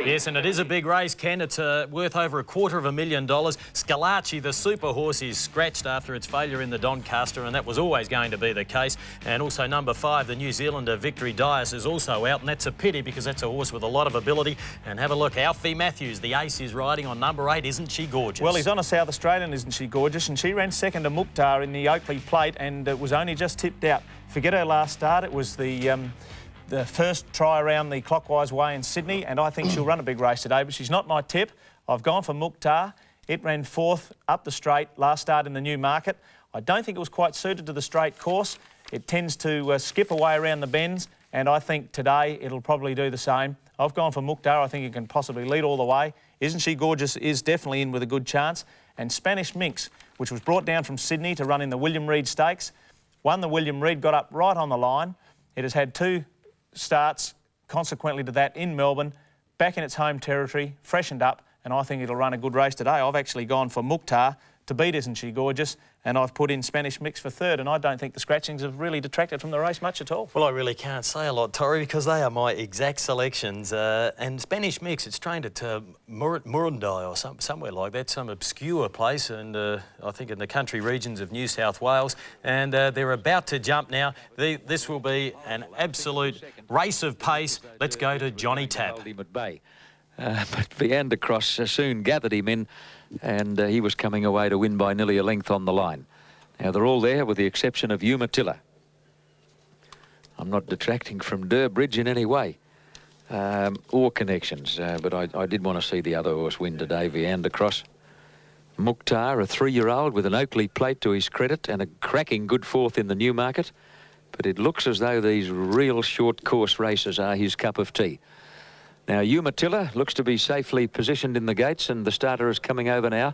Yes, and it is a big race, Ken. It's worth over $250,000. Scalacci, the super horse, is scratched after its failure in the Doncaster, and that was always going to be the case. And also number 5, the New Zealander Victory Dias, is also out, and that's a pity because that's a horse with a lot of ability. And have a look, Alfie Matthews, the ace, is riding on number 8. Isn't she gorgeous? Well, he's on a South Australian, isn't she gorgeous? And she ran second to Mukhtar in the Oakley Plate, and it was only just tipped out. Forget her last start. It was the first try around the clockwise way in Sydney, and I think she'll run a big race today, but she's not my tip. I've gone for Mukhtar. It ran 4th up the straight last start in the Newmarket. I don't think it was quite suited to the straight course. It tends to skip away around the bends, and I think today it'll probably do the same. I've gone for Mukhtar. I think it can possibly lead all the way. Isn't She Gorgeous is definitely in with a good chance. And Spanish Minx, which was brought down from Sydney to run in the William Reid Stakes, won the William Reid, got up right on the line. It has had 2 starts consequently to that in Melbourne, back in its home territory, freshened up, and I think it'll run a good race today. I've actually gone for Mukhtar to beat Isn't She Gorgeous, and I've put in Spanish Mix for 3rd, and I don't think the scratchings have really detracted from the race much at all. Well, I really can't say a lot, Torrey, because they are my exact selections. And Spanish Mix, it's trained at Murundai or somewhere like that, some obscure place, and I think in the country regions of New South Wales. And they're about to jump now. This will be an absolute race of pace. Let's go to Johnny Tapp. But Viander Cross soon gathered him in, and he was coming away to win by nearly a length on the line. Now they're all there with the exception of Umatilla. I'm not detracting from Durbridge in any way or connections, but I did want to see the other horse win today, Viander Cross. Mukhtar, a 3-year-old with an Oakley Plate to his credit and a cracking good 4th in the Newmarket, but it looks as though these real short course races are his cup of tea. Now, Umatilla looks to be safely positioned in the gates, and the starter is coming over now,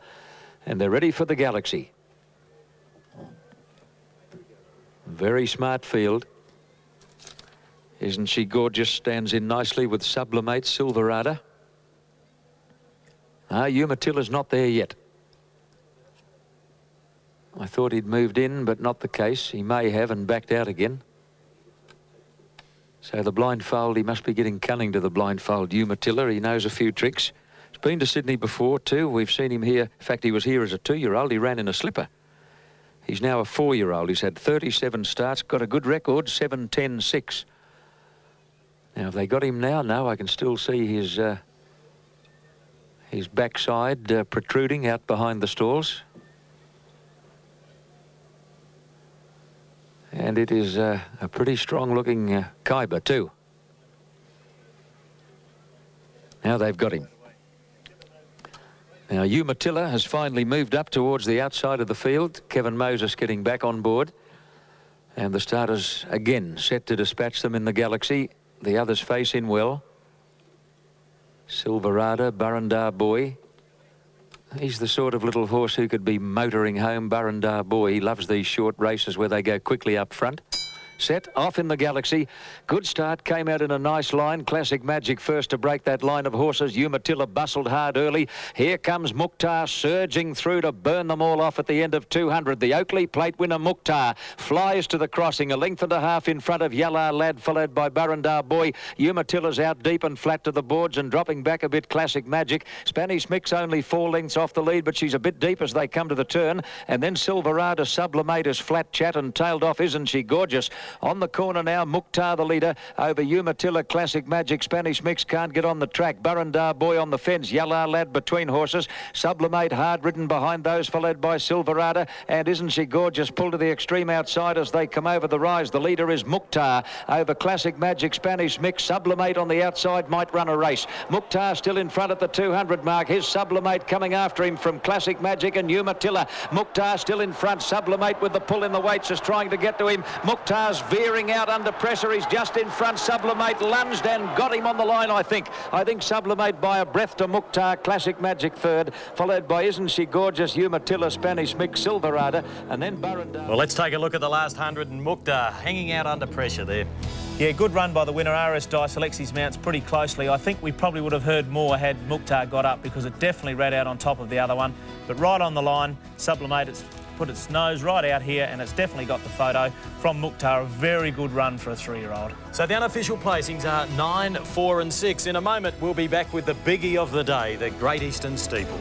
and they're ready for the Galaxy. Very smart field. Isn't She Gorgeous stands in nicely with Sublimate, Silverada. Umatilla's not there yet. I thought he'd moved in, but not the case. He may have and backed out again. So the blindfold, he must be getting cunning to the blindfold. Umatilla, he knows a few tricks. He's been to Sydney before too. We've seen him here. In fact, he was here as a 2-year-old. He ran in a slipper. He's now a 4-year-old. He's had 37 starts, got a good record, 7-10-6. Now, have they got him now? No, I can still see his backside protruding out behind the stalls. And it is a pretty strong-looking Khyber too. Now they've got him. Now Umatilla has finally moved up towards the outside of the field. Kevin Moses getting back on board. And the starters again set to dispatch them in the Galaxy. The others face in well. Silverada, Burrendar Boy. He's the sort of little horse who could be motoring home. Burrendar Boy, he loves these short races where they go quickly up front. Set off in the Galaxy. Good start, came out in a nice line. Classic Magic first to break that line of horses. Umatilla bustled hard early. Here comes Mukhtar surging through to burn them all off at the end of 200. The Oakley Plate winner Mukhtar flies to the crossing, a length and a half in front of Yalla Lad, followed by Burrendar Boy. Umatilla's out deep and flat to the boards and dropping back a bit. Classic Magic. Spanish Mix only 4 lengths off the lead, but she's a bit deep as they come to the turn. And then Silverada, Sublimate is flat chat and tailed off Isn't She Gorgeous. On the corner now, Mukhtar the leader over Umatilla. Classic Magic. Spanish Mix can't get on the track. Burrendar Boy on the fence. Yalla Lad between horses. Sublimate hard ridden behind those, followed by Silverada. And Isn't She Gorgeous pulled to the extreme outside as they come over the rise. The leader is Mukhtar over Classic Magic. Spanish Mix. Sublimate on the outside might run a race. Mukhtar still in front at the 200 mark. Here's Sublimate coming after him from Classic Magic and Umatilla. Mukhtar still in front. Sublimate with the pull in the weights is trying to get to him. Mukhtar's veering out under pressure. He's just in front. Sublimate lunged and got him on the line, I think. I think Sublimate by a breath to Mukhtar. Classic Magic 3rd, followed by Isn't She Gorgeous, Umatilla, Spanish Mix, Silverada, and then Burrendar. Well, let's take a look at the last 100 and Mukhtar hanging out under pressure there. Yeah, good run by the winner. RS Dye selects his mounts pretty closely. I think we probably would have heard more had Mukhtar got up because it definitely ran out on top of the other one. But right on the line, Sublimate, it's put its nose right out here, and it's definitely got the photo from Mukhtar. A very good run for a 3-year-old. So the unofficial placings are 9, 4 and 6. In a moment, we'll be back with the biggie of the day, the Great Eastern Steeple.